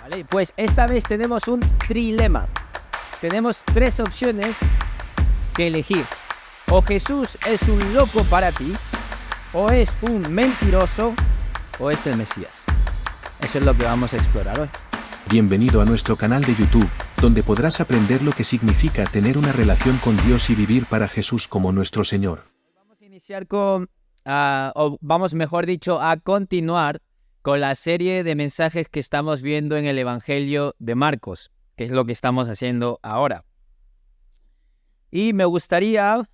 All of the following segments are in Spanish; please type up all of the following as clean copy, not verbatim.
Vale, pues esta vez tenemos un trilema. Tenemos tres opciones que elegir. O Jesús es un loco para ti, o es un mentiroso, o es el Mesías. Eso es lo que vamos a explorar hoy. Bienvenido a nuestro canal de YouTube, donde podrás aprender lo que significa tener una relación con Dios y vivir para Jesús como nuestro Señor. Vamos a iniciar con, o vamos mejor dicho, a continuar con la serie de mensajes que estamos viendo en el Evangelio de Marcos, que es lo que estamos haciendo ahora. Y me gustaría,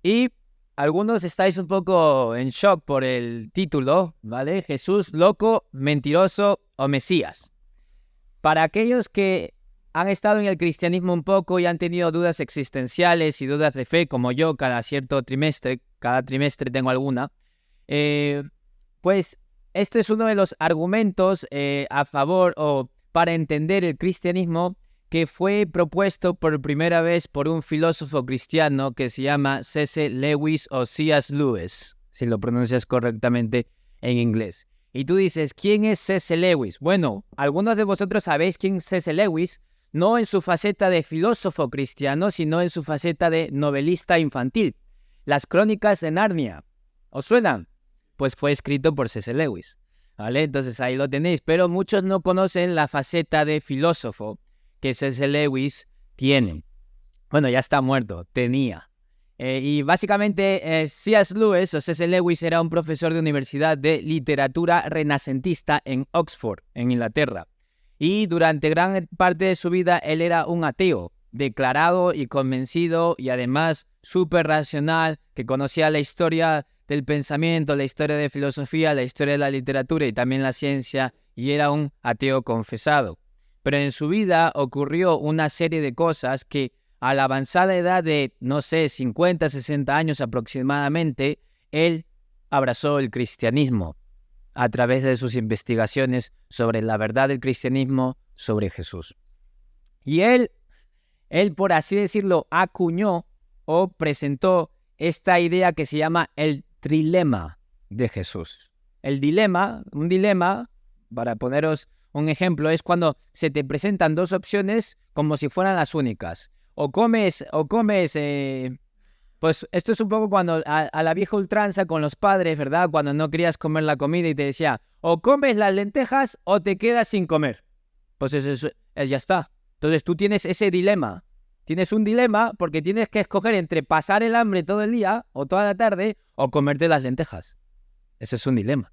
y algunos estáis un poco en shock por el título, ¿vale? Jesús loco, mentiroso o Mesías. Para aquellos que han estado en el cristianismo un poco y han tenido dudas existenciales y dudas de fe, como yo, cada trimestre tengo alguna, pues este es uno de los argumentos a favor o para entender el cristianismo que fue propuesto por primera vez por un filósofo cristiano que se llama C.S. Lewis o C.S. Lewis, si lo pronuncias correctamente en inglés. Y tú dices, ¿quién es C.S. Lewis? Bueno, algunos de vosotros sabéis quién es C.S. Lewis, no en su faceta de filósofo cristiano, sino en su faceta de novelista infantil. Las Crónicas de Narnia, ¿os suenan? Pues fue escrito por C.S. Lewis, ¿vale? Entonces ahí lo tenéis, pero muchos no conocen la faceta de filósofo que C.S. Lewis tiene. Bueno, ya está muerto, tenía. Y básicamente C.S. Lewis o C.S. Lewis era un profesor de universidad de literatura renacentista en Oxford, en Inglaterra. Y durante gran parte de su vida él era un ateo, declarado y convencido y además súper racional, que conocía la historia del pensamiento, la historia de filosofía, la historia de la literatura y también la ciencia, y era un ateo confesado. Pero en su vida ocurrió una serie de cosas que a la avanzada edad de, 50, 60 años aproximadamente, él abrazó el cristianismo a través de sus investigaciones sobre la verdad del cristianismo, sobre Jesús. Y él, por así decirlo, acuñó o presentó esta idea que se llama el trilema de Jesús. Un dilema, para poneros un ejemplo, es cuando se te presentan dos opciones como si fueran las únicas. O comes, pues esto es un poco cuando a la vieja ultranza con los padres, ¿verdad? Cuando no querías comer la comida y te decía, o comes las lentejas o te quedas sin comer. Pues eso ya está. Entonces tú tienes ese dilema. Tienes un dilema porque tienes que escoger entre pasar el hambre todo el día o toda la tarde o comerte las lentejas. Eso es un dilema.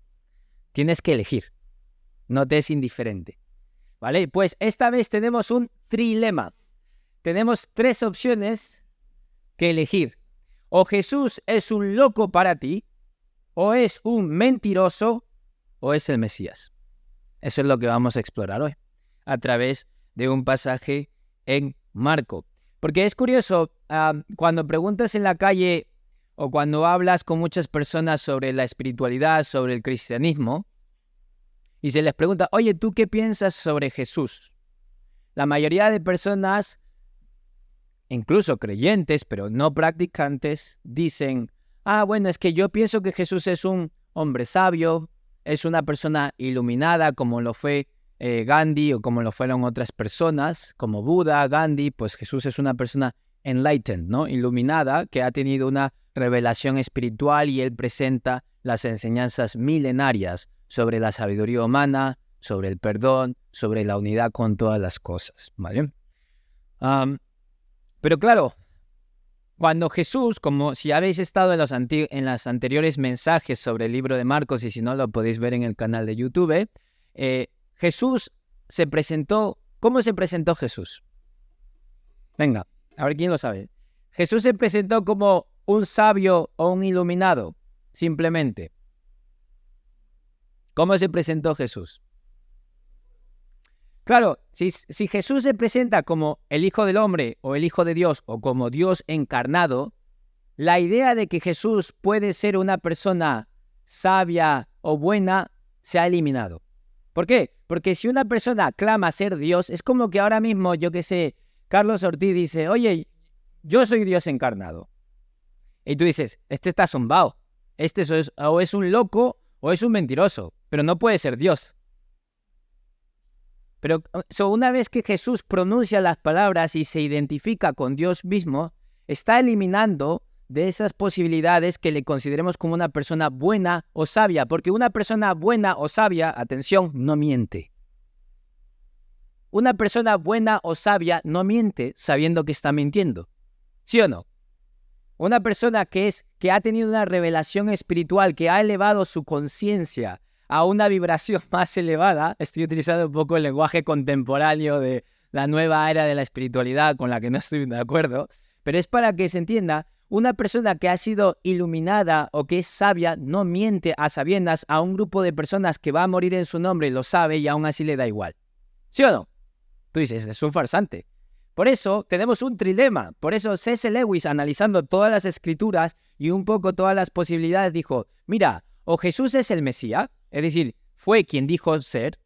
Tienes que elegir. No te es indiferente. ¿Vale? Pues esta vez tenemos un trilema. Tenemos tres opciones que elegir. O Jesús es un loco para ti, o es un mentiroso, o es el Mesías. Eso es lo que vamos a explorar hoy, a través de un pasaje en Marcos. Porque es curioso, cuando preguntas en la calle o cuando hablas con muchas personas sobre la espiritualidad, sobre el cristianismo, y se les pregunta, oye, ¿tú qué piensas sobre Jesús? La mayoría de personas, incluso creyentes, pero no practicantes, dicen, bueno, es que yo pienso que Jesús es un hombre sabio, es una persona iluminada como lo fue Gandhi o como lo fueron otras personas, como Buda, Gandhi, pues Jesús es una persona enlightened, ¿no? Iluminada, que ha tenido una revelación espiritual y él presenta las enseñanzas milenarias sobre la sabiduría humana, sobre el perdón, sobre la unidad con todas las cosas, ¿vale? Pero claro, cuando Jesús, como si habéis estado en los anteriores mensajes sobre el libro de Marcos, y si no lo podéis ver en el canal de YouTube, Jesús se presentó. ¿Cómo se presentó Jesús? Venga, a ver quién lo sabe. Jesús se presentó como un sabio o un iluminado, simplemente. ¿Cómo se presentó Jesús? Claro, si Jesús se presenta como el Hijo del Hombre o el Hijo de Dios o como Dios encarnado, la idea de que Jesús puede ser una persona sabia o buena se ha eliminado. ¿Por qué? Porque si una persona clama ser Dios, es como que ahora mismo, yo qué sé, Carlos Ortiz dice, oye, yo soy Dios encarnado. Y tú dices, este está zumbado, o es un loco o es un mentiroso, pero no puede ser Dios. Pero una vez que Jesús pronuncia las palabras y se identifica con Dios mismo, está eliminando de esas posibilidades que le consideremos como una persona buena o sabia, porque una persona buena o sabia, atención, no miente. Una persona buena o sabia no miente sabiendo que está mintiendo. ¿Sí o no? Una persona que ha tenido una revelación espiritual, que ha elevado su conciencia a una vibración más elevada, estoy utilizando un poco el lenguaje contemporáneo de la nueva era de la espiritualidad con la que no estoy de acuerdo, pero es para que se entienda, una persona que ha sido iluminada o que es sabia no miente a sabiendas a un grupo de personas que va a morir en su nombre, lo sabe y aún así le da igual. ¿Sí o no? Tú dices, es un farsante. Por eso tenemos un trilema. Por eso C.S. Lewis, analizando todas las escrituras y un poco todas las posibilidades, dijo, mira, o Jesús es el Mesías, es decir, fue quien dijo ser,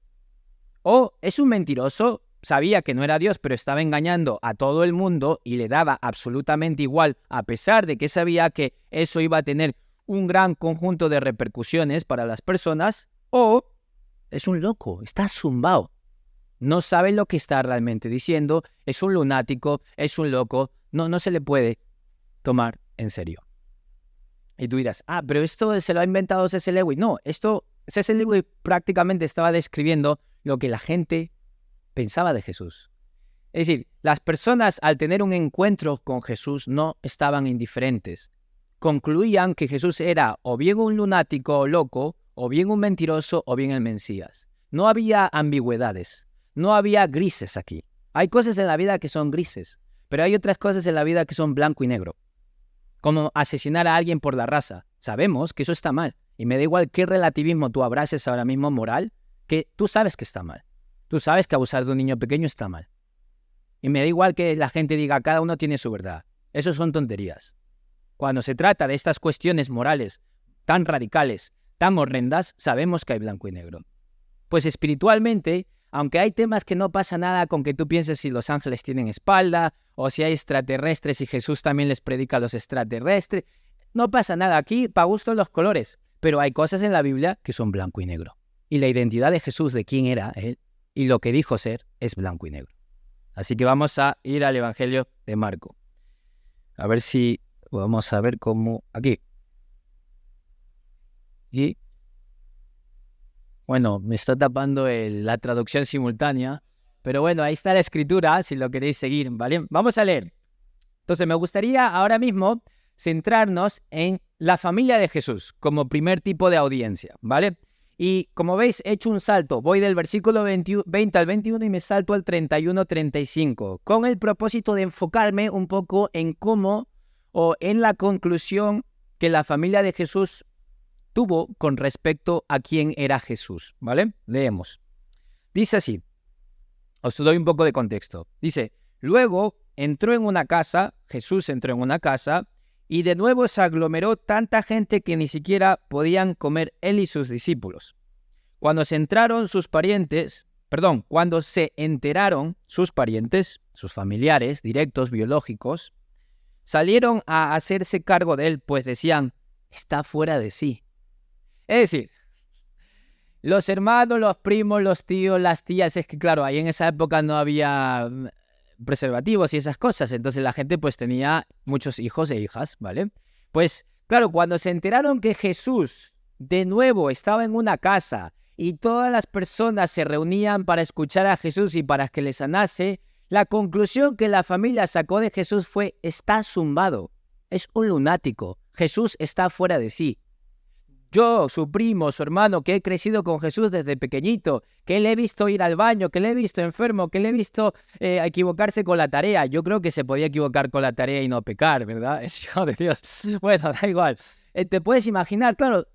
o es un mentiroso, sabía que no era Dios, pero estaba engañando a todo el mundo y le daba absolutamente igual, a pesar de que sabía que eso iba a tener un gran conjunto de repercusiones para las personas, o es un loco, está zumbao. No sabe lo que está realmente diciendo, es un lunático, es un loco, no se le puede tomar en serio. Y tú dirás, pero esto se lo ha inventado C.S. Lewis. No, C.S. Lewis prácticamente estaba describiendo lo que la gente pensaba de Jesús. Es decir, las personas al tener un encuentro con Jesús no estaban indiferentes. Concluían que Jesús era o bien un lunático o loco, o bien un mentiroso, o bien el Mesías. No había ambigüedades, no había grises aquí. Hay cosas en la vida que son grises, pero hay otras cosas en la vida que son blanco y negro. Como asesinar a alguien por la raza. Sabemos que eso está mal. Y me da igual qué relativismo tú abraces ahora mismo moral, que tú sabes que está mal. Tú sabes que abusar de un niño pequeño está mal. Y me da igual que la gente diga, cada uno tiene su verdad. Eso son tonterías. Cuando se trata de estas cuestiones morales tan radicales, tan horrendas, sabemos que hay blanco y negro. Pues espiritualmente, aunque hay temas que no pasa nada con que tú pienses si los ángeles tienen espalda, o si hay extraterrestres y Jesús también les predica a los extraterrestres, no pasa nada aquí, para gusto los colores. Pero hay cosas en la Biblia que son blanco y negro. Y la identidad de Jesús, de quién era él, y lo que dijo ser, es blanco y negro. Así que vamos a ir al Evangelio de Marco. A ver si vamos a ver cómo... Aquí. Y... Bueno, me está tapando la traducción simultánea. Pero bueno, ahí está la escritura, si lo queréis seguir, ¿vale? Vamos a leer. Entonces, me gustaría ahora mismo centrarnos en la familia de Jesús como primer tipo de audiencia, ¿vale? Y como veis, he hecho un salto. Voy del versículo 20 al 21 y me salto al 31-35, con el propósito de enfocarme un poco en cómo o en la conclusión que la familia de Jesús tuvo con respecto a quién era Jesús, ¿vale? Leemos. Dice así, os doy un poco de contexto. Dice, luego entró en una casa, Jesús entró en una casa, y de nuevo se aglomeró tanta gente que ni siquiera podían comer él y sus discípulos. Cuando se enteraron sus parientes, sus familiares directos, biológicos, salieron a hacerse cargo de él, pues decían, está fuera de sí. Es decir, los hermanos, los primos, los tíos, las tías, es que claro, ahí en esa época no había preservativos y esas cosas, entonces la gente pues tenía muchos hijos e hijas, ¿vale? Pues claro, cuando se enteraron que Jesús de nuevo estaba en una casa y todas las personas se reunían para escuchar a Jesús y para que le sanase, la conclusión que la familia sacó de Jesús fue, está zumbado, es un lunático, Jesús está fuera de sí. Yo, su primo, su hermano, que he crecido con Jesús desde pequeñito, que le he visto ir al baño, que le he visto enfermo, que le he visto equivocarse con la tarea. Yo creo que se podía equivocar con la tarea y no pecar, ¿verdad? Hijo de Dios. Bueno, da igual. Te puedes imaginar, claro,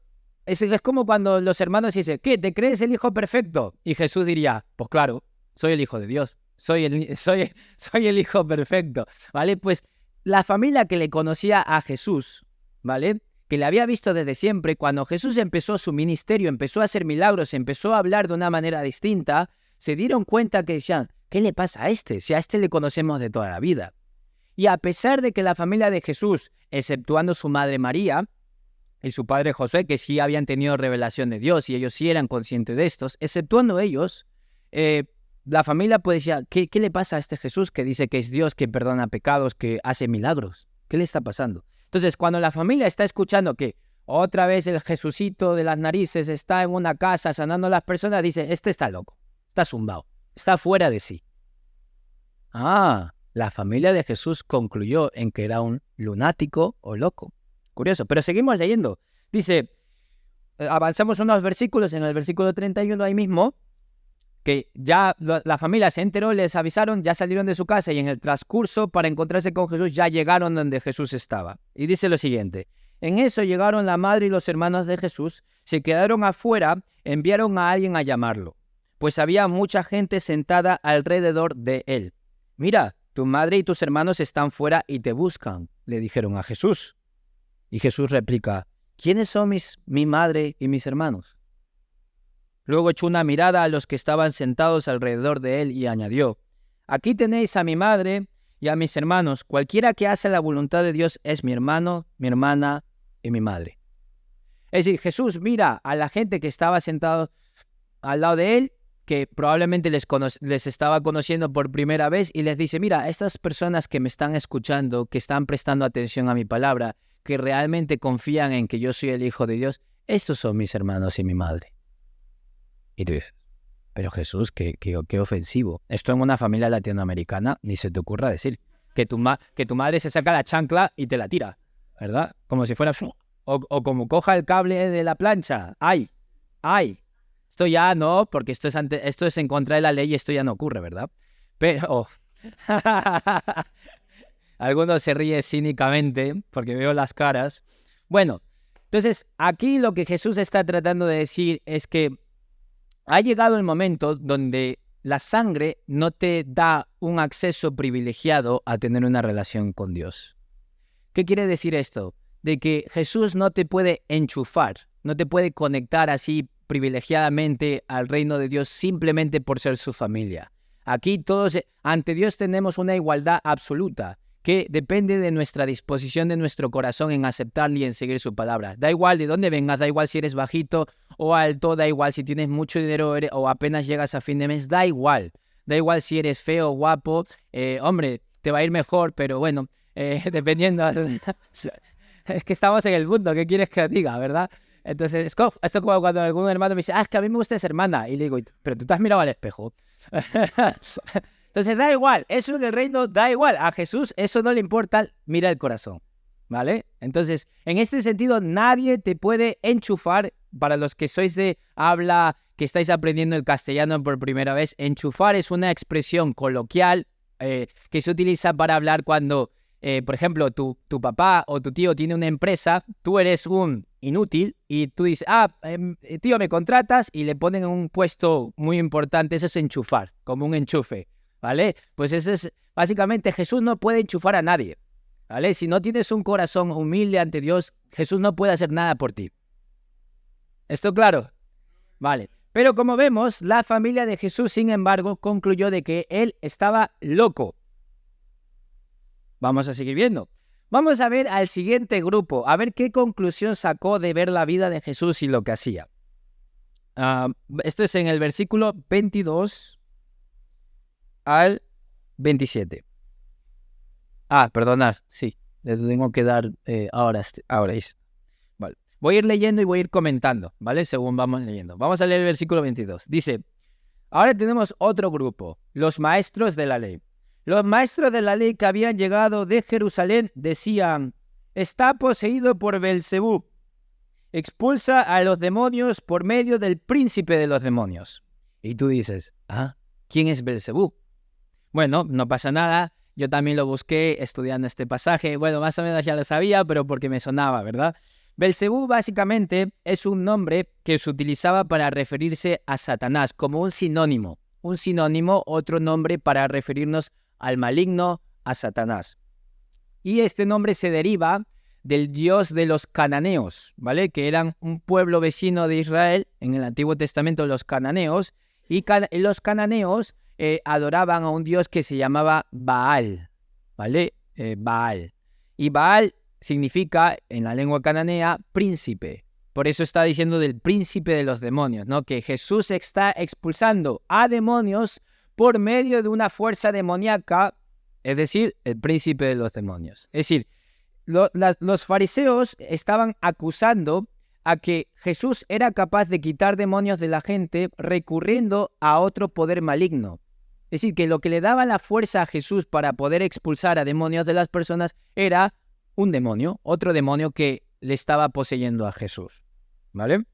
es como cuando los hermanos dicen, ¿qué? ¿Te crees el hijo perfecto? Y Jesús diría, pues claro, soy el hijo de Dios, soy el hijo perfecto, ¿vale? Pues la familia que le conocía a Jesús, ¿vale?, que le había visto desde siempre, cuando Jesús empezó su ministerio, empezó a hacer milagros, empezó a hablar de una manera distinta, se dieron cuenta que decían, ¿qué le pasa a este? Si a este le conocemos de toda la vida. Y a pesar de que la familia de Jesús, exceptuando su madre María y su padre José, que sí habían tenido revelación de Dios y ellos sí eran conscientes de estos, exceptuando ellos, la familia puede decir, ¿qué le pasa a este Jesús que dice que es Dios, que perdona pecados, que hace milagros? ¿Qué le está pasando? Entonces, cuando la familia está escuchando que otra vez el Jesucito de las narices está en una casa sanando a las personas, dice, este está loco, está zumbado, está fuera de sí. La familia de Jesús concluyó en que era un lunático o loco. Curioso, pero seguimos leyendo. Dice, avanzamos unos versículos, en el versículo 31 ahí mismo, que ya la familia se enteró, les avisaron, ya salieron de su casa y en el transcurso para encontrarse con Jesús ya llegaron donde Jesús estaba. Y dice lo siguiente, en eso llegaron la madre y los hermanos de Jesús, se quedaron afuera, enviaron a alguien a llamarlo, pues había mucha gente sentada alrededor de él. Mira, tu madre y tus hermanos están fuera y te buscan, le dijeron a Jesús. Y Jesús replica, ¿quiénes son mi madre y mis hermanos? Luego echó una mirada a los que estaban sentados alrededor de él y añadió, aquí tenéis a mi madre y a mis hermanos. Cualquiera que hace la voluntad de Dios es mi hermano, mi hermana y mi madre. Es decir, Jesús mira a la gente que estaba sentado al lado de él, que probablemente les estaba conociendo por primera vez, y les dice, mira, estas personas que me están escuchando, que están prestando atención a mi palabra, que realmente confían en que yo soy el Hijo de Dios, estos son mis hermanos y mi madre. Y tú dices, pero Jesús, qué ofensivo. Esto en una familia latinoamericana ni se te ocurra decir. Que tu madre se saca la chancla y te la tira, ¿verdad? Como si fuera... O como coja el cable de la plancha. ¡Ay! Esto ya no, porque esto es en contra de la ley y esto ya no ocurre, ¿verdad? Pero... Algunos se ríen cínicamente porque veo las caras. Bueno, entonces aquí lo que Jesús está tratando de decir es que ha llegado el momento donde la sangre no te da un acceso privilegiado a tener una relación con Dios. ¿Qué quiere decir esto? De que Jesús no te puede enchufar, no te puede conectar así privilegiadamente al reino de Dios simplemente por ser su familia. Aquí todos, ante Dios tenemos una igualdad absoluta que depende de nuestra disposición de nuestro corazón en aceptarle y en seguir su palabra. Da igual de dónde vengas, da igual si eres bajito o alto, da igual si tienes mucho dinero o apenas llegas a fin de mes, da igual. Da igual si eres feo o guapo, hombre, te va a ir mejor, pero bueno, dependiendo. Es que estamos en el mundo, ¿qué quieres que diga, verdad? Entonces, esto es como cuando algún hermano me dice, es que a mí me gusta esa hermana. Y le digo, pero tú te has mirado al espejo. Entonces, da igual, eso del reino da igual. A Jesús eso no le importa, mira el corazón, ¿vale? Entonces, en este sentido, nadie te puede enchufar. Para los que sois de habla, que estáis aprendiendo el castellano por primera vez, enchufar es una expresión coloquial que se utiliza para hablar cuando, por ejemplo, tu papá o tu tío tiene una empresa, tú eres un inútil y tú dices, tío, me contratas, y le ponen un puesto muy importante. Eso es enchufar, como un enchufe, ¿vale? Pues eso es, básicamente, Jesús no puede enchufar a nadie, ¿vale? Si no tienes un corazón humilde ante Dios, Jesús no puede hacer nada por ti. ¿Esto claro? Vale. Pero como vemos, la familia de Jesús, sin embargo, concluyó de que él estaba loco. Vamos a seguir viendo. Vamos a ver al siguiente grupo, a ver qué conclusión sacó de ver la vida de Jesús y lo que hacía. Esto es en el versículo 22 al 27. Perdonad, sí, le tengo que dar ahora. Vale. Voy a ir leyendo y voy a ir comentando, ¿vale? Según vamos leyendo. Vamos a leer el versículo 22. Dice, ahora tenemos otro grupo, los maestros de la ley. Los maestros de la ley que habían llegado de Jerusalén decían, está poseído por Belcebú, expulsa a los demonios por medio del príncipe de los demonios. Y tú dices, ¿quién es Belcebú? Bueno, no pasa nada, yo también lo busqué estudiando este pasaje. Bueno, más o menos ya lo sabía, pero porque me sonaba, ¿verdad? Belcebú básicamente es un nombre que se utilizaba para referirse a Satanás, como un sinónimo, otro nombre para referirnos al maligno, a Satanás. Y este nombre se deriva del dios de los cananeos, ¿vale? Que eran un pueblo vecino de Israel, en el Antiguo Testamento, los cananeos, y los cananeos adoraban a un dios que se llamaba Baal, ¿vale? Baal. Y Baal significa, en la lengua cananea, príncipe. Por eso está diciendo del príncipe de los demonios, ¿no? Que Jesús está expulsando a demonios por medio de una fuerza demoníaca, es decir, el príncipe de los demonios. Es decir, los fariseos estaban acusando a que Jesús era capaz de quitar demonios de la gente recurriendo a otro poder maligno. Es decir, que lo que le daba la fuerza a Jesús para poder expulsar a demonios de las personas era un demonio, otro demonio que le estaba poseyendo a Jesús. ¿Vale?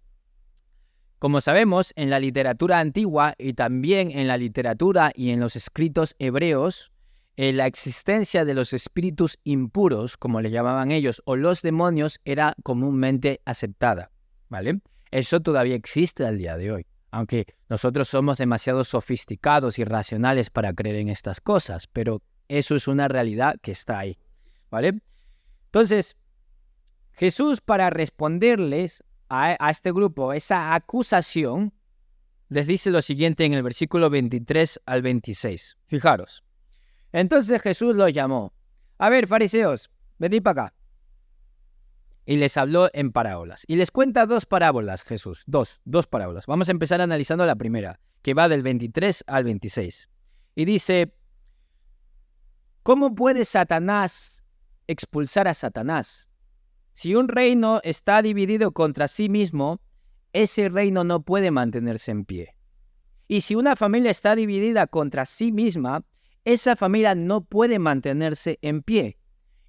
Como sabemos, en la literatura antigua y también en la literatura y en los escritos hebreos, la existencia de los espíritus impuros, como le llamaban ellos, o los demonios, era comúnmente aceptada, ¿vale? Eso todavía existe al día de hoy, aunque nosotros somos demasiado sofisticados y racionales para creer en estas cosas, pero eso es una realidad que está ahí, ¿vale? Entonces, Jesús, para responderles a este grupo, esa acusación, les dice lo siguiente en el versículo 23 al 26. Fijaros. Entonces Jesús los llamó. A ver, fariseos, venid para acá. Y les habló en parábolas. Y les cuenta dos parábolas, Jesús. Dos parábolas. Vamos a empezar analizando la primera, que va del 23 al 26. Y dice, ¿cómo puede Satanás expulsar a Satanás? Si un reino está dividido contra sí mismo, ese reino no puede mantenerse en pie. Y si una familia está dividida contra sí misma, esa familia no puede mantenerse en pie.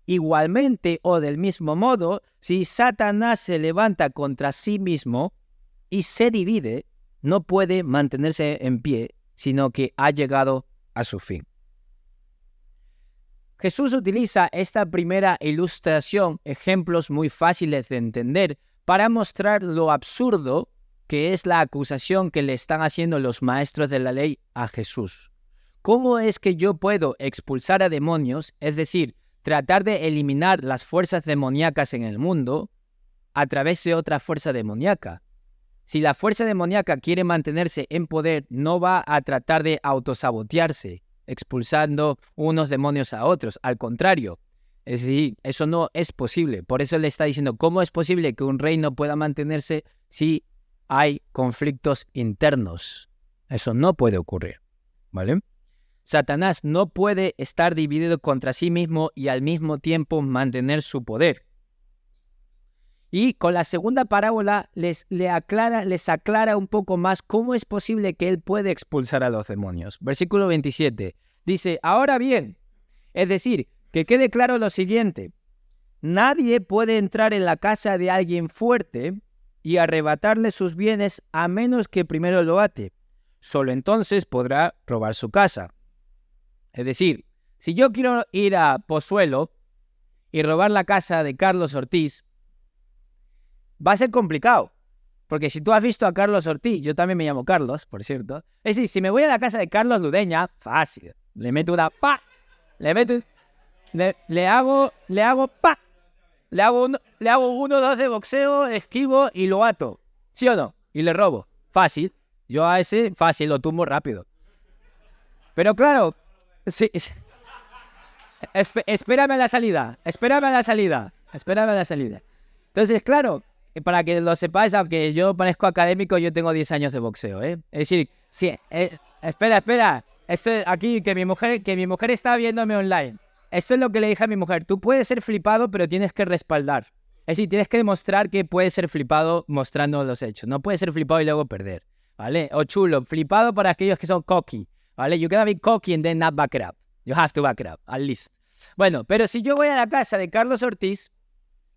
Igualmente o del mismo modo, si Satanás se levanta contra sí mismo y se divide, no puede mantenerse en pie, sino que ha llegado a su fin. Jesús utiliza esta primera ilustración, ejemplos muy fáciles de entender, para mostrar lo absurdo que es la acusación que le están haciendo los maestros de la ley a Jesús. ¿Cómo es que yo puedo expulsar a demonios, es decir, tratar de eliminar las fuerzas demoníacas en el mundo a través de otra fuerza demoníaca? Si la fuerza demoníaca quiere mantenerse en poder, no va a tratar de autosabotearse, expulsando unos demonios a otros. Al contrario, es decir, eso no es posible. Por eso le está diciendo, ¿cómo es posible que un reino pueda mantenerse si hay conflictos internos? Eso no puede ocurrir, ¿vale? Satanás no puede estar dividido contra sí mismo y al mismo tiempo mantener su poder. Y con la segunda parábola les aclara un poco más cómo es posible que él puede expulsar a los demonios. Versículo 27 dice, ahora bien, es decir, que quede claro lo siguiente, nadie puede entrar en la casa de alguien fuerte y arrebatarle sus bienes a menos que primero lo ate. Solo entonces podrá robar su casa. Es decir, si yo quiero ir a Pozuelo y robar la casa de Carlos Ortiz, va a ser complicado. Porque si tú has visto a Carlos Ortiz, yo también me llamo Carlos, por cierto. Es decir, si me voy a la casa de Carlos Ludeña, fácil. Le meto una pa. Le hago pa. Le hago 1-2 de boxeo, esquivo y lo ato. ¿Sí o no? Y le robo. Fácil. Yo a ese fácil lo tumbo rápido. Pero claro, sí. Espérame a la salida. Entonces, claro, para que lo sepáis, aunque yo parezco académico, yo tengo 10 años de boxeo, ¿eh? Es decir, sí, espera. Esto es aquí, que mi mujer está viéndome online. Esto es lo que le dije a mi mujer. Tú puedes ser flipado, pero tienes que respaldar. Es decir, tienes que demostrar que puedes ser flipado mostrando los hechos. No puedes ser flipado y luego perder, ¿vale? O chulo, flipado para aquellos que son cocky, ¿vale? You gotta be cocky and then not back it up. You have to back it up, at least. Bueno, pero si yo voy a la casa de Carlos Ortiz,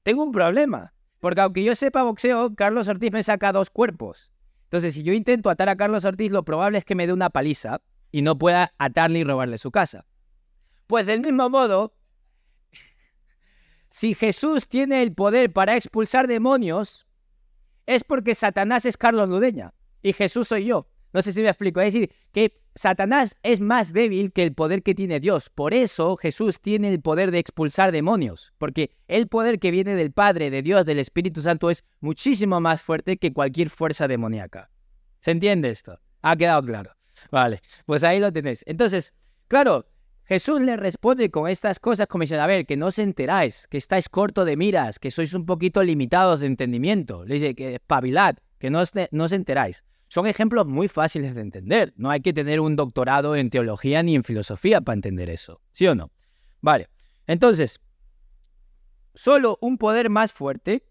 tengo un problema. Porque aunque yo sepa boxeo, Carlos Ortiz me saca 2 cuerpos. Entonces, si yo intento atar a Carlos Ortiz, lo probable es que me dé una paliza y no pueda atarle y robarle su casa. Pues del mismo modo, si Jesús tiene el poder para expulsar demonios, es porque Satanás es Carlos Ludeña y Jesús soy yo. No sé si me explico. Es decir, que Satanás es más débil que el poder que tiene Dios. Por eso Jesús tiene el poder de expulsar demonios. Porque el poder que viene del Padre, de Dios, del Espíritu Santo es muchísimo más fuerte que cualquier fuerza demoníaca. ¿Se entiende esto? ¿Ha quedado claro? Vale, pues ahí lo tenéis. Entonces, claro, Jesús le responde con estas cosas como diciendo, a ver, que no os enteráis, que estáis corto de miras, que sois un poquito limitados de entendimiento. Le dice que espabilad, que no os enteráis. Son ejemplos muy fáciles de entender. No hay que tener un doctorado en teología ni en filosofía para entender eso. ¿Sí o no? Vale. Entonces, solo un poder más fuerte,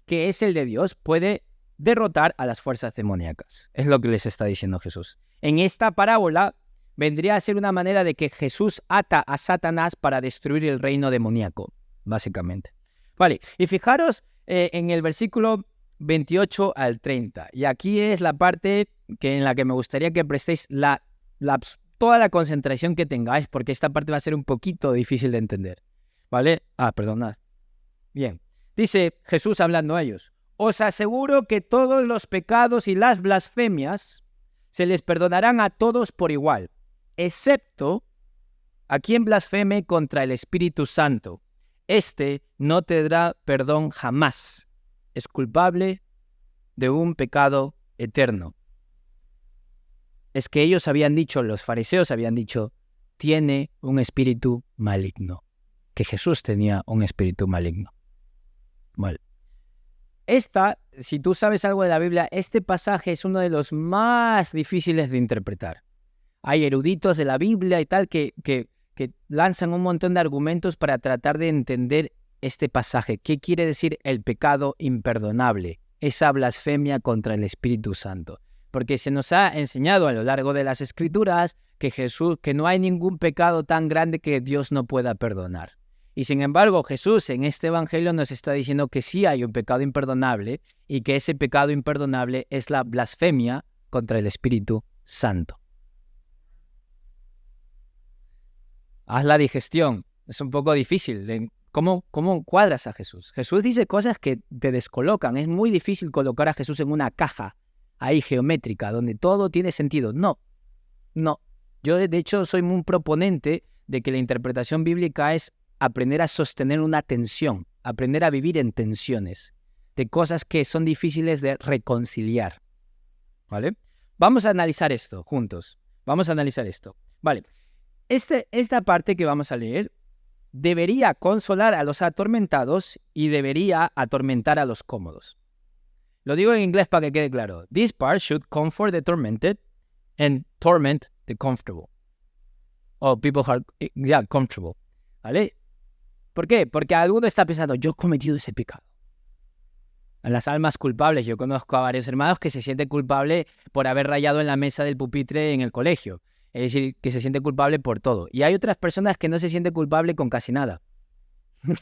que es el de Dios, puede derrotar a las fuerzas demoníacas. Es lo que les está diciendo Jesús. En esta parábola vendría a ser una manera de que Jesús ata a Satanás para destruir el reino demoníaco, básicamente. Vale, y fijaros en el versículo 28 al 30. Y aquí es la parte en la que me gustaría que prestéis toda la concentración que tengáis, porque esta parte va a ser un poquito difícil de entender. ¿Vale? Perdonad. Bien. Dice Jesús hablando a ellos: os aseguro que todos los pecados y las blasfemias se les perdonarán a todos por igual, excepto a quien blasfeme contra el Espíritu Santo. Este no tendrá perdón jamás. Es culpable de un pecado eterno. Es que ellos habían dicho, los fariseos habían dicho, tiene un espíritu maligno. Que Jesús tenía un espíritu maligno. Bueno. Si tú sabes algo de la Biblia, este pasaje es uno de los más difíciles de interpretar. Hay eruditos de la Biblia y tal que lanzan un montón de argumentos para tratar de entender este pasaje. ¿Qué quiere decir el pecado imperdonable? Esa blasfemia contra el Espíritu Santo. Porque se nos ha enseñado a lo largo de las Escrituras que no hay ningún pecado tan grande que Dios no pueda perdonar. Y sin embargo, Jesús en este evangelio nos está diciendo que sí hay un pecado imperdonable y que ese pecado imperdonable es la blasfemia contra el Espíritu Santo. Haz la digestión. Es un poco difícil. ¿Cómo cuadras a Jesús? Jesús dice cosas que te descolocan. Es muy difícil colocar a Jesús en una caja ahí geométrica donde todo tiene sentido. No. Yo de hecho soy muy proponente de que la interpretación bíblica es aprender a sostener una tensión, aprender a vivir en tensiones, de cosas que son difíciles de reconciliar. ¿Vale? Vamos a analizar esto juntos. Vale. Esta parte que vamos a leer debería consolar a los atormentados y debería atormentar a los cómodos. Lo digo en inglés para que quede claro. This part should comfort the tormented and torment the comfortable. O people who are comfortable. ¿Vale? ¿Por qué? Porque alguno está pensando, yo he cometido ese pecado. A las almas culpables, yo conozco a varios hermanos que se sienten culpables por haber rayado en la mesa del pupitre en el colegio. Es decir, que se siente culpable por todo. Y hay otras personas que no se sienten culpable con casi nada. ¿No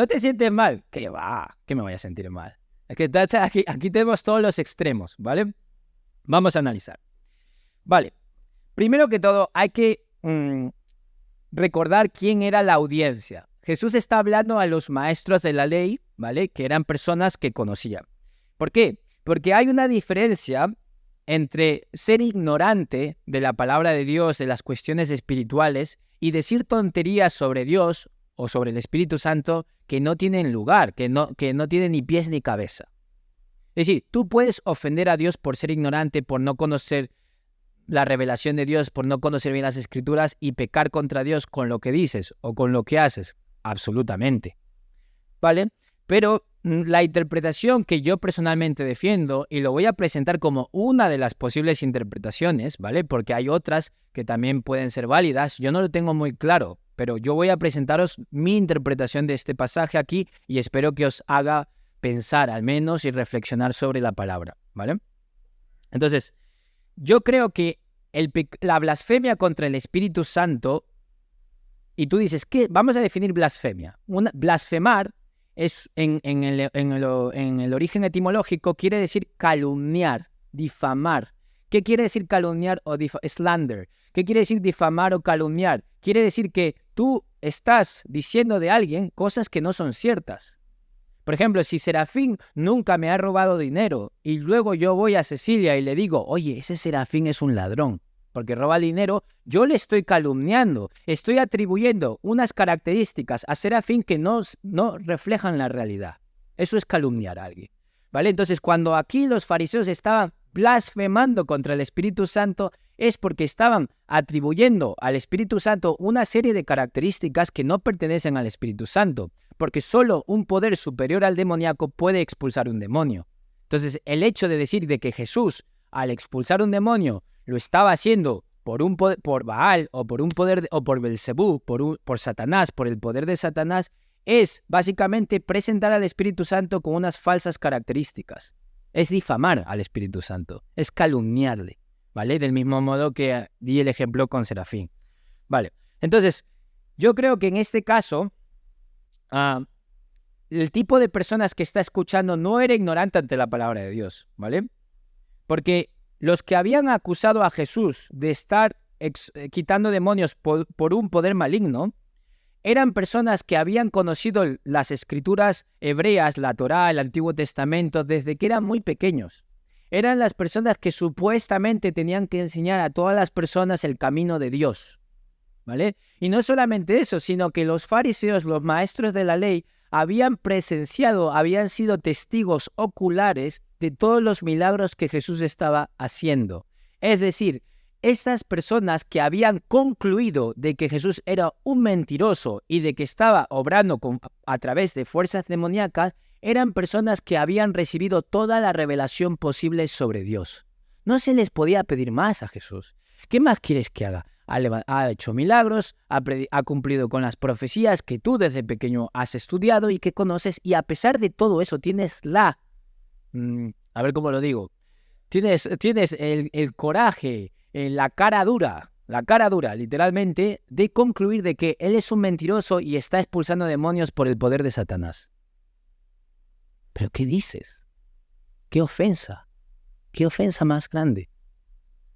te sientes mal? ¿Qué va? ¿Qué me voy a sentir mal? Es que aquí tenemos todos los extremos, ¿vale? Vamos a analizar. Vale. Primero que todo, hay que recordar quién era la audiencia. Jesús está hablando a los maestros de la ley, ¿vale? Que eran personas que conocían. ¿Por qué? Porque hay una diferencia entre ser ignorante de la palabra de Dios, de las cuestiones espirituales, y decir tonterías sobre Dios o sobre el Espíritu Santo que no tienen lugar, que no tienen ni pies ni cabeza. Es decir, tú puedes ofender a Dios por ser ignorante, por no conocer la revelación de Dios, por no conocer bien las Escrituras y pecar contra Dios con lo que dices o con lo que haces. Absolutamente. ¿Vale? Pero la interpretación que yo personalmente defiendo, y lo voy a presentar como una de las posibles interpretaciones, ¿vale? Porque hay otras que también pueden ser válidas. Yo no lo tengo muy claro, pero yo voy a presentaros mi interpretación de este pasaje aquí y espero que os haga pensar al menos y reflexionar sobre la palabra, ¿vale? Entonces, yo creo que la blasfemia contra el Espíritu Santo, y tú dices, ¿qué? Vamos a definir blasfemia. Blasfemar es en el origen etimológico quiere decir calumniar, difamar. ¿Qué quiere decir calumniar o slander? ¿Qué quiere decir difamar o calumniar? Quiere decir que tú estás diciendo de alguien cosas que no son ciertas. Por ejemplo, si Serafín nunca me ha robado dinero y luego yo voy a Cecilia y le digo, oye, ese Serafín es un ladrón porque roba dinero, yo le estoy calumniando, estoy atribuyendo unas características a Serafín que no reflejan la realidad. Eso es calumniar a alguien, ¿vale? Entonces, cuando aquí los fariseos estaban blasfemando contra el Espíritu Santo, es porque estaban atribuyendo al Espíritu Santo una serie de características que no pertenecen al Espíritu Santo, porque solo un poder superior al demoníaco puede expulsar un demonio. Entonces, el hecho de decir de que Jesús, al expulsar un demonio, lo estaba haciendo por Baal o por un poder o por Belcebú, por Satanás, por el poder de Satanás, es básicamente presentar al Espíritu Santo con unas falsas características. Es difamar al Espíritu Santo, es calumniarle, ¿vale? Del mismo modo que di el ejemplo con Serafín. Vale, entonces, yo creo que en este caso, el tipo de personas que está escuchando no era ignorante ante la palabra de Dios, ¿vale? Porque los que habían acusado a Jesús de estar quitando demonios por un poder maligno, eran personas que habían conocido las escrituras hebreas, la Torá, el Antiguo Testamento, desde que eran muy pequeños. Eran las personas que supuestamente tenían que enseñar a todas las personas el camino de Dios, ¿vale? Y no solamente eso, sino que los fariseos, los maestros de la ley, habían presenciado, habían sido testigos oculares de todos los milagros que Jesús estaba haciendo. Es decir, estas personas que habían concluido de que Jesús era un mentiroso y de que estaba obrando a través de fuerzas demoníacas, eran personas que habían recibido toda la revelación posible sobre Dios. No se les podía pedir más a Jesús. ¿Qué más quieres que haga? Ha hecho milagros, ha cumplido con las profecías que tú desde pequeño has estudiado y que conoces, y a pesar de todo eso tienes a ver cómo lo digo, tienes el coraje, la cara dura, literalmente, de concluir de que él es un mentiroso y está expulsando demonios por el poder de Satanás. ¿Pero qué dices? ¡Qué ofensa! ¡Qué ofensa más grande!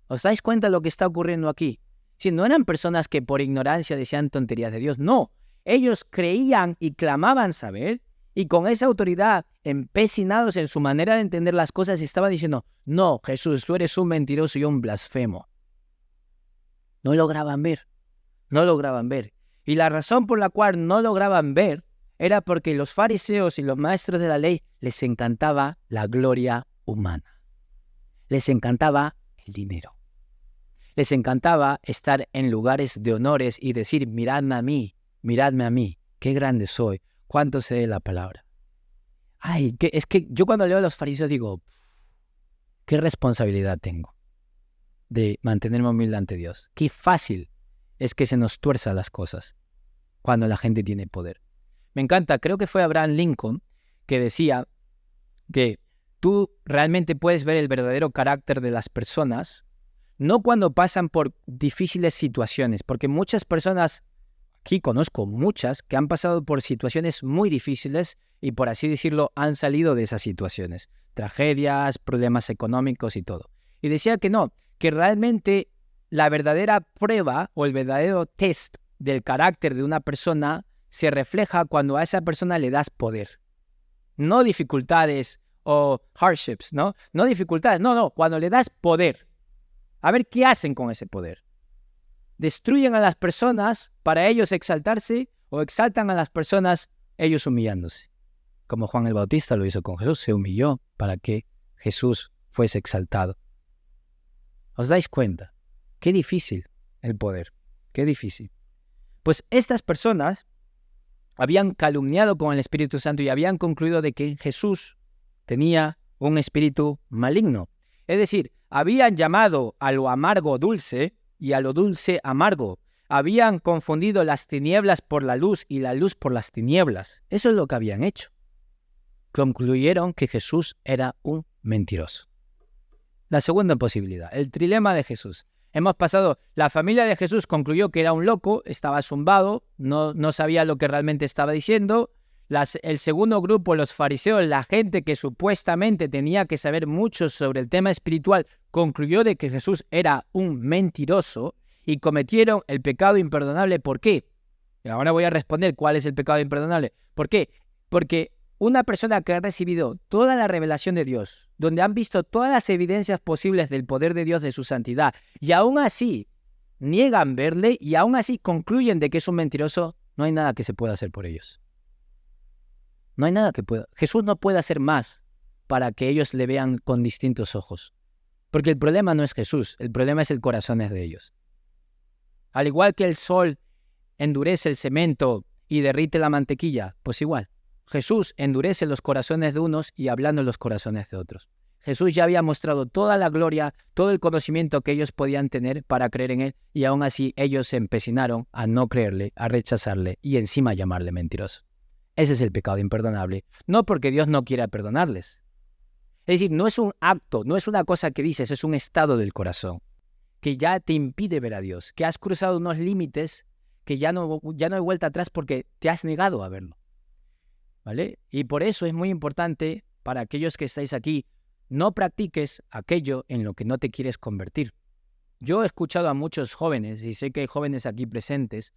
¿Os dais cuenta de lo que está ocurriendo aquí? Si no eran personas que por ignorancia decían tonterías de Dios, no. Ellos creían y clamaban saber, y con esa autoridad, empecinados en su manera de entender las cosas, estaban diciendo, no, Jesús, tú eres un mentiroso y un blasfemo. No lograban ver. Y la razón por la cual no lograban ver era porque los fariseos y los maestros de la ley les encantaba la gloria humana. Les encantaba el dinero. Les encantaba estar en lugares de honores y decir, miradme a mí, qué grande soy, cuánto sé de la palabra. Es que yo cuando leo a los fariseos digo, qué responsabilidad tengo de mantenerme humilde ante Dios. Qué fácil es que se nos tuerzan las cosas cuando la gente tiene poder. Me encanta, creo que fue Abraham Lincoln que decía que tú realmente puedes ver el verdadero carácter de las personas no cuando pasan por difíciles situaciones, porque muchas personas, aquí conozco muchas, que han pasado por situaciones muy difíciles y, por así decirlo, han salido de esas situaciones. Tragedias, problemas económicos y todo. Y decía que no, que realmente la verdadera prueba o el verdadero test del carácter de una persona se refleja cuando a esa persona le das poder. No dificultades o hardships, ¿no? No dificultades, no, cuando le das poder. A ver qué hacen con ese poder. ¿Destruyen a las personas para ellos exaltarse o exaltan a las personas ellos humillándose? Como Juan el Bautista lo hizo con Jesús, se humilló para que Jesús fuese exaltado. ¿Os dais cuenta? Qué difícil el poder, qué difícil. Pues estas personas habían calumniado con el Espíritu Santo y habían concluido de que Jesús tenía un espíritu maligno. Es decir, habían llamado a lo amargo dulce y a lo dulce amargo. Habían confundido las tinieblas por la luz y la luz por las tinieblas. Eso es lo que habían hecho. Concluyeron que Jesús era un mentiroso. La segunda posibilidad, el trilema de Jesús. Hemos pasado, la familia de Jesús concluyó que era un loco, estaba zumbado, no sabía lo que realmente estaba diciendo. El segundo grupo, los fariseos, la gente que supuestamente tenía que saber mucho sobre el tema espiritual, concluyó de que Jesús era un mentiroso y cometieron el pecado imperdonable. ¿Por qué? Y ahora voy a responder cuál es el pecado imperdonable. ¿Por qué? Porque una persona que ha recibido toda la revelación de Dios, donde han visto todas las evidencias posibles del poder de Dios, de su santidad, y aún así niegan verle y aún así concluyen de que es un mentiroso, no hay nada que se pueda hacer por ellos. No hay nada que pueda. Jesús no puede hacer más para que ellos le vean con distintos ojos. Porque el problema no es Jesús, el problema es el corazón de ellos. Al igual que el sol endurece el cemento y derrite la mantequilla, pues igual. Jesús endurece los corazones de unos y ablanda los corazones de otros. Jesús ya había mostrado toda la gloria, todo el conocimiento que ellos podían tener para creer en Él, y aún así ellos se empecinaron a no creerle, a rechazarle y encima llamarle mentiroso. Ese es el pecado imperdonable, no porque Dios no quiera perdonarles. Es decir, no es un acto, no es una cosa que dices, es un estado del corazón que ya te impide ver a Dios, que has cruzado unos límites que ya no hay vuelta atrás porque te has negado a verlo. ¿Vale? Y por eso es muy importante para aquellos que estáis aquí, no practiques aquello en lo que no te quieres convertir. Yo he escuchado a muchos jóvenes, y sé que hay jóvenes aquí presentes,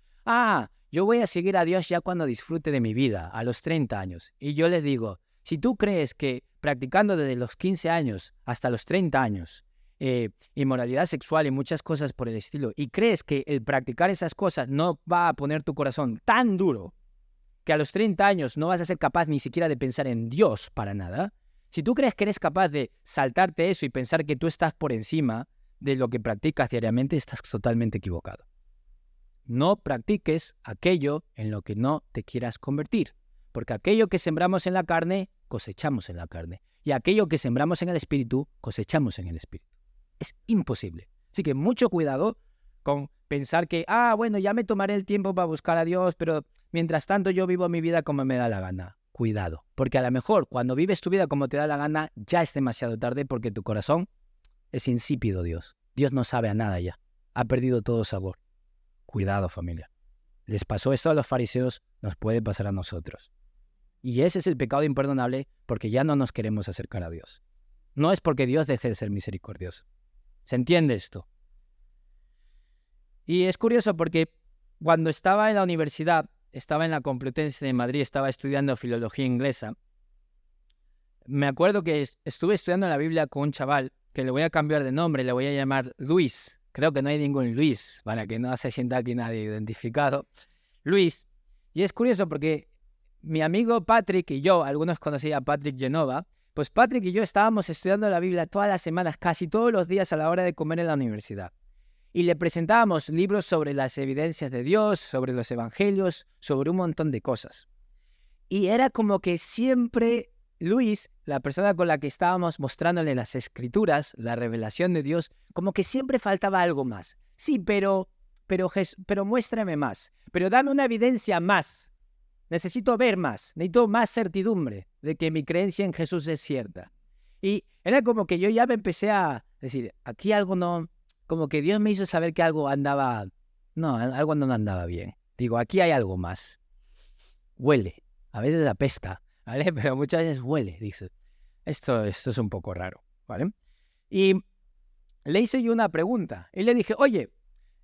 yo voy a seguir a Dios ya cuando disfrute de mi vida, a los 30 años. Y yo les digo, si tú crees que practicando desde los 15 años hasta los 30 años, inmoralidad sexual y muchas cosas por el estilo, y crees que el practicar esas cosas no va a poner tu corazón tan duro, que a los 30 años no vas a ser capaz ni siquiera de pensar en Dios para nada, si tú crees que eres capaz de saltarte eso y pensar que tú estás por encima de lo que practicas diariamente, estás totalmente equivocado. No practiques aquello en lo que no te quieras convertir, porque aquello que sembramos en la carne, cosechamos en la carne, y aquello que sembramos en el espíritu, cosechamos en el espíritu. Es imposible. Así que mucho cuidado con pensar que, bueno, ya me tomaré el tiempo para buscar a Dios, pero mientras tanto yo vivo mi vida como me da la gana. Cuidado, porque a lo mejor cuando vives tu vida como te da la gana, ya es demasiado tarde porque tu corazón es insípido, Dios. Dios no sabe a nada ya. Ha perdido todo sabor. Cuidado, familia. Les pasó esto a los fariseos, nos puede pasar a nosotros. Y ese es el pecado imperdonable porque ya no nos queremos acercar a Dios. No es porque Dios deje de ser misericordioso. ¿Se entiende esto? Y es curioso porque cuando estaba en la universidad, estaba en la Complutense de Madrid, estaba estudiando filología inglesa, me acuerdo que estuve estudiando la Biblia con un chaval que le voy a cambiar de nombre, le voy a llamar Luis. Creo que no hay ningún Luis, para que no se sienta aquí nadie identificado. Luis. Y es curioso porque mi amigo Patrick y yo, algunos conocían a Patrick Genova, pues Patrick y yo estábamos estudiando la Biblia todas las semanas, casi todos los días a la hora de comer en la universidad. Y le presentábamos libros sobre las evidencias de Dios, sobre los evangelios, sobre un montón de cosas. Y era como que siempre Luis, la persona con la que estábamos mostrándole las escrituras, la revelación de Dios, como que siempre faltaba algo más. Sí, pero muéstrame más. Pero dame una evidencia más. Necesito ver más. Necesito más certidumbre de que mi creencia en Jesús es cierta. Y era como que yo ya me empecé a decir, aquí algo no... Como que Dios me hizo saber que algo andaba... No, algo no andaba bien. Digo, aquí hay algo más. Huele. A veces apesta, ¿vale? Pero muchas veces huele. Dice, esto es un poco raro, ¿vale? Y le hice yo una pregunta. Y le dije, oye,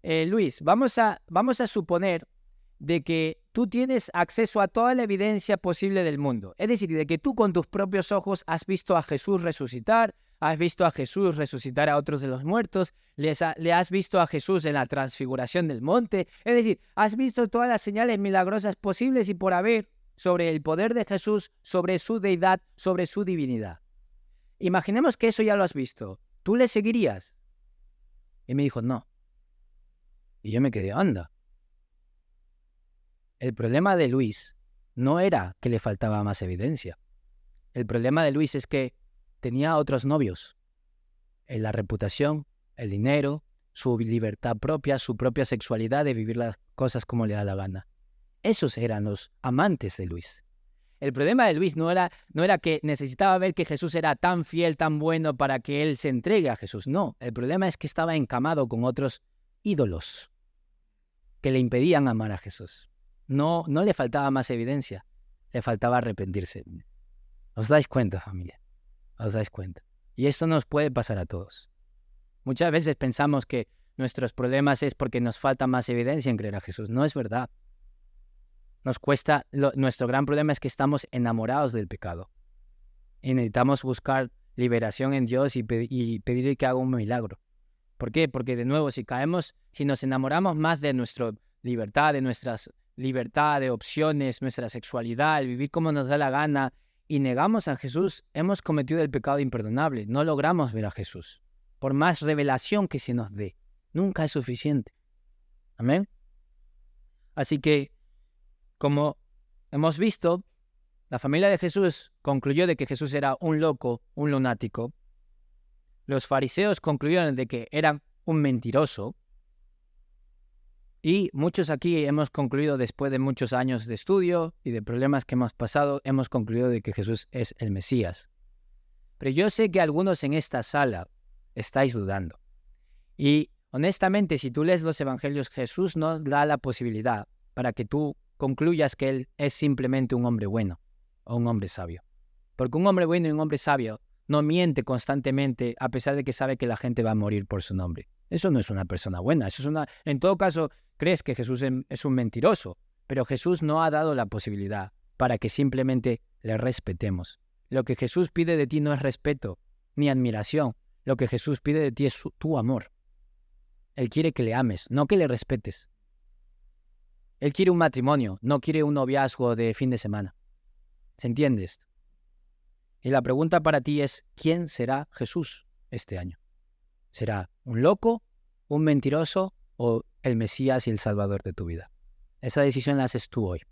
Luis, vamos a suponer de que tú tienes acceso a toda la evidencia posible del mundo. Es decir, de que tú con tus propios ojos has visto a Jesús resucitar, has visto a Jesús resucitar a otros de los muertos, le has visto a Jesús en la transfiguración del monte. Es decir, has visto todas las señales milagrosas posibles y por haber sobre el poder de Jesús, sobre su deidad, sobre su divinidad. Imaginemos que eso ya lo has visto. ¿Tú le seguirías? Y me dijo, no. Y yo me quedé, anda. El problema de Luis no era que le faltaba más evidencia. El problema de Luis es que tenía otros novios. En la reputación, el dinero, su libertad propia, su propia sexualidad de vivir las cosas como le da la gana. Esos eran los amantes de Luis. El problema de Luis no era que necesitaba ver que Jesús era tan fiel, tan bueno para que él se entregue a Jesús. No, el problema es que estaba encamado con otros ídolos que le impedían amar a Jesús. No le faltaba más evidencia, le faltaba arrepentirse. ¿Os dais cuenta, familia? ¿Os dais cuenta? Y esto nos puede pasar a todos. Muchas veces pensamos que nuestros problemas es porque nos falta más evidencia en creer a Jesús. No es verdad. Nos cuesta, nuestro gran problema es que estamos enamorados del pecado. Y necesitamos buscar liberación en Dios y pedirle que haga un milagro. ¿Por qué? Porque de nuevo, si nos enamoramos más de nuestra libertad, de nuestras libertad de opciones, nuestra sexualidad, el vivir como nos da la gana, y negamos a Jesús, hemos cometido el pecado imperdonable. No logramos ver a Jesús. Por más revelación que se nos dé, nunca es suficiente. Amén. Así que, como hemos visto, La familia de Jesús concluyó de que Jesús era un loco, un lunático. Los fariseos concluyeron de que era un mentiroso. Y muchos aquí hemos concluido, después de muchos años de estudio y de problemas que hemos pasado, hemos concluido de que Jesús es el Mesías. Pero yo sé que algunos en esta sala estáis dudando. Y honestamente, si tú lees los evangelios, Jesús no da la posibilidad para que tú concluyas que Él es simplemente un hombre bueno o un hombre sabio. Porque un hombre bueno y un hombre sabio no miente constantemente a pesar de que sabe que la gente va a morir por su nombre. Eso no es una persona buena. En todo caso, crees que Jesús es un mentiroso, pero Jesús no ha dado la posibilidad para que simplemente le respetemos. Lo que Jesús pide de ti no es respeto ni admiración. Lo que Jesús pide de ti es tu amor. Él quiere que le ames, no que le respetes. Él quiere un matrimonio, no quiere un noviazgo de fin de semana. ¿Se entiende esto? Y la pregunta para ti es, ¿quién será Jesús este año? ¿Será un loco, un mentiroso o el Mesías y el Salvador de tu vida? Esa decisión la haces tú hoy.